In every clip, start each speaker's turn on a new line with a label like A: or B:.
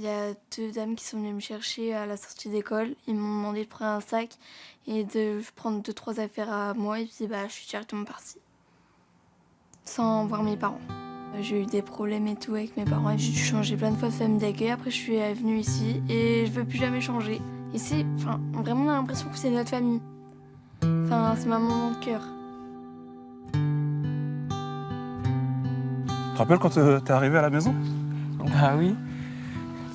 A: Il y a 2 dames qui sont venues me chercher à la sortie d'école. Ils m'ont demandé de prendre un sac et de prendre 2-3 affaires à moi et puis je suis directement partie. Sans voir mes parents. J'ai eu des problèmes et tout avec mes parents. J'ai dû changer plein de fois de famille d'accueil. Après, je suis venue ici et je veux plus jamais changer. Et vraiment, on a l'impression que c'est notre famille. C'est ma maman de cœur.
B: Tu te rappelles quand t'es arrivé à la maison?
C: Bah oui.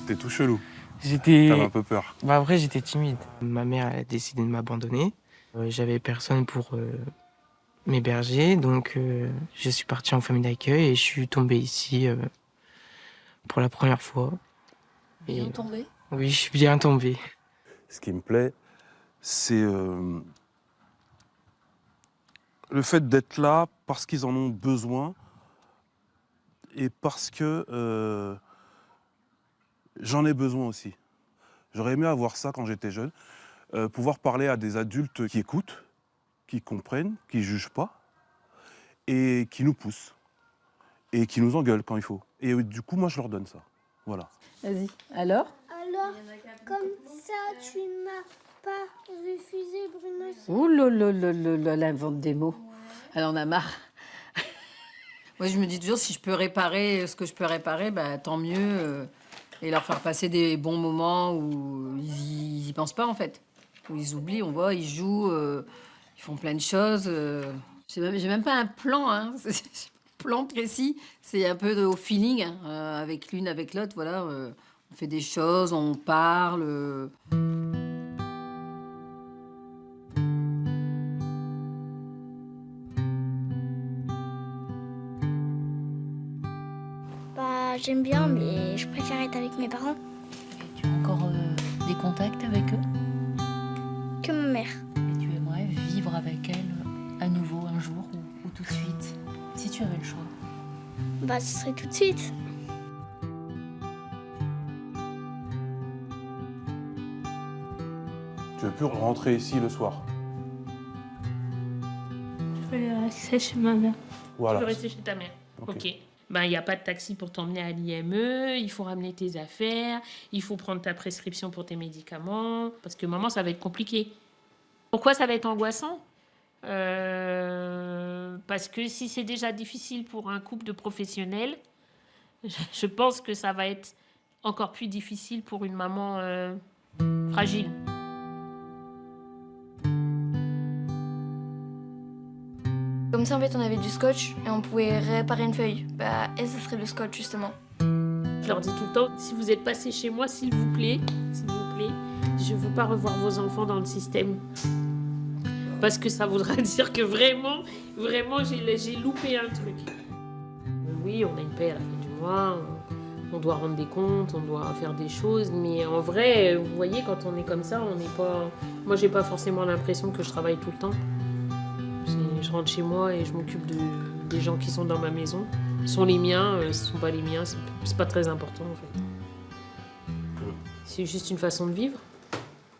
B: T'es tout chelou.
C: J'étais.
B: T'avais un peu peur.
C: Bah après, j'étais timide. Ma mère a décidé de m'abandonner. J'avais personne pour m'héberger, donc je suis parti en famille d'accueil et je suis tombé ici pour la première fois.
D: Bien tombé?
C: Oui, je suis bien tombé.
B: Ce qui me plaît, c'est le fait d'être là parce qu'ils en ont besoin et parce que j'en ai besoin aussi. J'aurais aimé avoir ça quand j'étais jeune, pouvoir parler à des adultes qui écoutent, qui comprennent, qui ne jugent pas et qui nous poussent et qui nous engueulent quand il faut. Et du coup, moi, je leur donne ça. Voilà.
D: Vas-y. Alors,
E: comme ça, tu m'as pas refusé, Bruno.
D: ouh là, elle invente des mots. Elle en a marre. Moi, je me dis toujours, si je peux réparer ce que je peux réparer, bah, tant mieux. Et leur faire passer des bons moments où ils y pensent pas, en fait. Où ils oublient, on voit, ils jouent, ils font plein de choses. J'ai même pas un plan, hein. Plan précis. C'est un peu au feeling, hein, avec l'une, avec l'autre, voilà. On fait des choses, on parle.
E: Bah, j'aime bien, mais je préfère être avec mes parents
F: Tu as encore des contacts avec eux?
E: que ma mère.
F: Et tu aimerais vivre avec elle à nouveau un jour ou tout de suite, si tu avais le choix?
E: Bah, ce serait tout de suite.
B: Tu veux plus rentrer ici le soir?
G: Je vais rester chez ma mère.
B: Voilà.
G: Tu veux rester chez ta mère?
B: Ok.
G: Ok. Ben, il n'y a pas de taxi pour t'emmener à l'IME, il faut ramener tes affaires, il faut prendre ta prescription pour tes médicaments, parce que maman, ça va être compliqué. Pourquoi ça va être angoissant? Parce que si c'est déjà difficile pour un couple de professionnels, je pense que ça va être encore plus difficile pour une maman fragile.
A: Comme ça, en fait, on avait du scotch et on pouvait réparer une feuille. Et ça serait le scotch, justement.
G: Je leur dis tout le temps, si vous êtes passé chez moi, s'il vous plaît, je veux pas revoir vos enfants dans le système. Parce que ça voudra dire que vraiment, j'ai loupé un truc. Oui, on a une paie à la fin du mois, on doit rendre des comptes, on doit faire des choses, mais en vrai, vous voyez, quand on est comme ça, on n'est pas... Moi, j'ai pas forcément l'impression que je travaille tout le temps. Je rentre chez moi et je m'occupe des gens qui sont dans ma maison. Ce sont les miens, ce sont pas les miens, c'est pas très important en fait. C'est juste une façon de vivre.